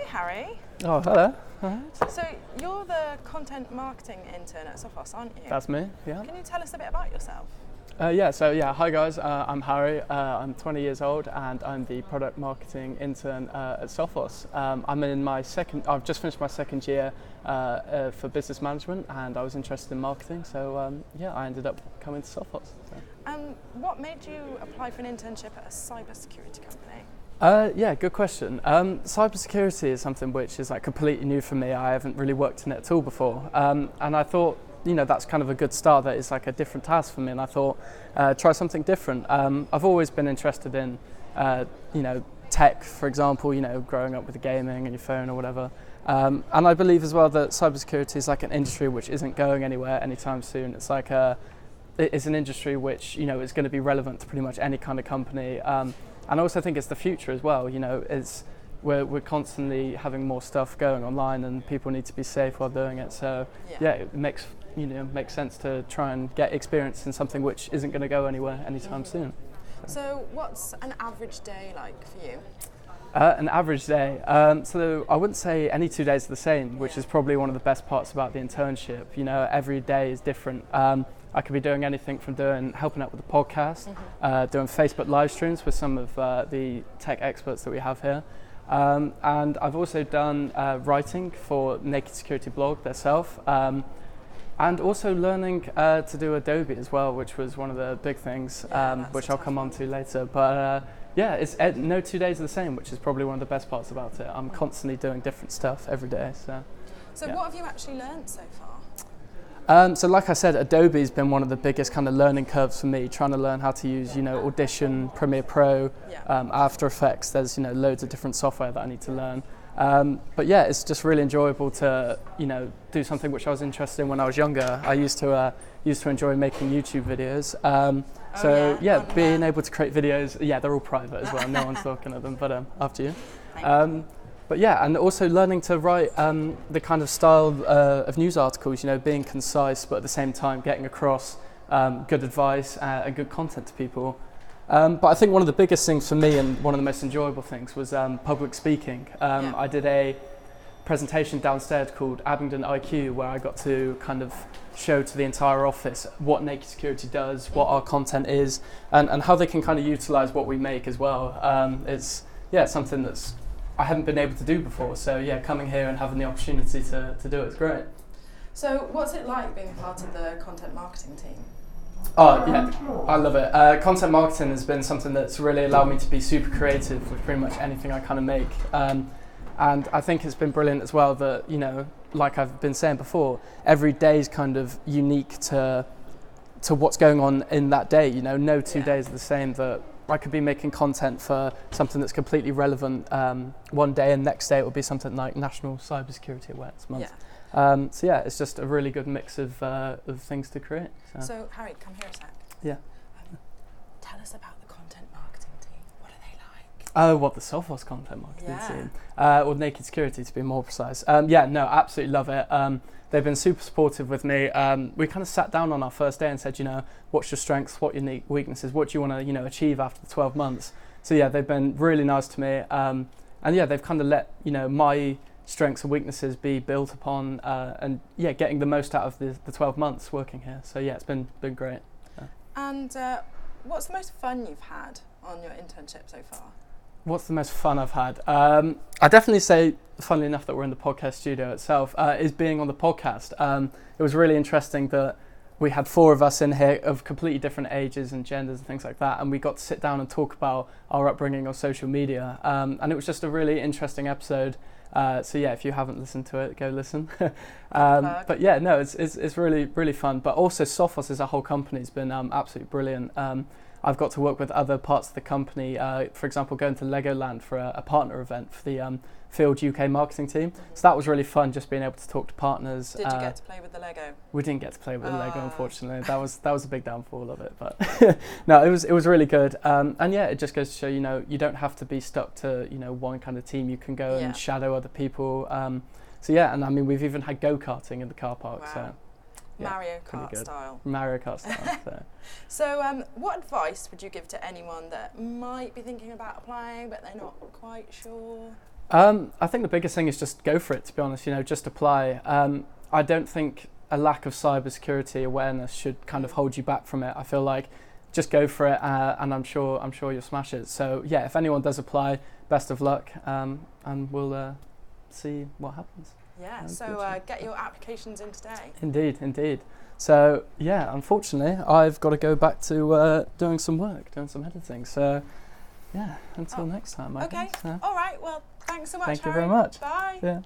Harry. Oh, hello. Alright. So you're the content marketing intern at Sophos, aren't you? That's me, yeah. Can you tell us a bit about yourself? Hi guys, I'm Harry, I'm 20 years old and I'm the product marketing intern at Sophos. I've just finished my second year for business management and I was interested in marketing, so I ended up coming to Sophos. So. What made you apply for an internship at a cybersecurity company? Good question. Cybersecurity is something which is like completely new for me. I haven't really worked in it at all before, and I thought, that's kind of a good start. That it's like a different task for me, and I thought try something different. I've always been interested in, tech, for example. Growing up with the gaming and your phone or whatever. And I believe as well that cybersecurity is like an industry which isn't going anywhere anytime soon. It's like it's an industry which is going to be relevant to pretty much any kind of company. And I also think it's the future as well. We're constantly having more stuff going online, and people need to be safe while doing it. So it makes sense to try and get experience in something which isn't going to go anywhere anytime soon. So what's an average day like for you? An average day. So I wouldn't say any 2 days are the same, which is probably one of the best parts about the internship. Every day is different. I could be doing anything from helping out with the podcast, doing Facebook live streams with some of the tech experts that we have here. And I've also done writing for Naked Security blog themselves, and also learning to do Adobe as well, which was one of the big things, which I'll come on to later. But no 2 days are the same, which is probably one of the best parts about it. I'm constantly doing different stuff every day. So what have you actually learned so far? So like I said, Adobe's been one of the biggest kind of learning curves for me, trying to learn how to use, Audition, Premiere Pro, After Effects. There's, loads of different software that I need to learn. It's just really enjoyable to, do something which I was interested in when I was younger. I used to enjoy making YouTube videos. Being able to create videos, they're all private as well. No one's looking at them, but after you. And also learning to write the kind of style of news articles, being concise, but at the same time getting across good advice and good content to people. But I think one of the biggest things for me and one of the most enjoyable things was public speaking. I did a presentation downstairs called Abingdon IQ, where I got to kind of show to the entire office what Naked Security does, what our content is, and how they can kind of utilise what we make as well. It's something that's I haven't been able to do before, so coming here and having the opportunity to do it's great. So what's it like being part of the content marketing team? Oh yeah, I love it. Content marketing has been something that's really allowed me to be super creative with pretty much anything I kind of make. And I think it's been brilliant as well that, like I've been saying before, every day is kind of unique to what's going on in that day. No 2 days are the same. That I could be making content for something that's completely relevant one day, and next day it will be something like National Cybersecurity Awareness Month. It's just a really good mix of things to create. So Harry, come here a sec. Yeah. Tell us about the content marketing team. What are they like? Oh, the Sophos Content Marketing team. Or Naked Security, to be more precise. Absolutely love it. They've been super supportive with me. We kind of sat down on our first day and said, what's your strengths, what your weaknesses, what do you want to, achieve after the 12 months? So they've been really nice to me. They've kind of let, my strengths and weaknesses be built upon getting the most out of the 12 months working here. So it's been great. And what's the most fun you've had on your internship so far? What's the most fun I've had? I definitely say, funnily enough, that we're in the podcast studio itself, is being on the podcast. It was really interesting that we had 4 of us in here of completely different ages and genders and things like that, and we got to sit down and talk about our upbringing on social media. And it was just a really interesting episode. If you haven't listened to it, go listen. It's really, really fun. But also Sophos as a whole company has been absolutely brilliant. I've got to work with other parts of the company, for example, going to Legoland for a partner event for the Field UK marketing team. So that was really fun, just being able to talk to partners. Did you get to play with the Lego? We didn't get to play with the Lego, unfortunately. That was a big downfall of it, but no, it was really good. It just goes to show, you don't have to be stuck to one kind of team. You can go and shadow other people. We've even had go-karting in the car park. Wow. So. Mario Kart style. Mario Kart style. So, what advice would you give to anyone that might be thinking about applying but they're not quite sure? I think the biggest thing is just go for it, to be honest, just apply. I don't think a lack of cybersecurity awareness should kind of hold you back from it. I feel like just go for it, and I'm sure you'll smash it. So yeah, if anyone does apply, best of luck, and we'll see what happens. Yeah, so get your applications in today. Indeed. So yeah, unfortunately, I've got to go back to doing some editing. So yeah, until next time. Okay. All right. Well, thanks so much. Thank Harry. you very much. Bye. Yeah.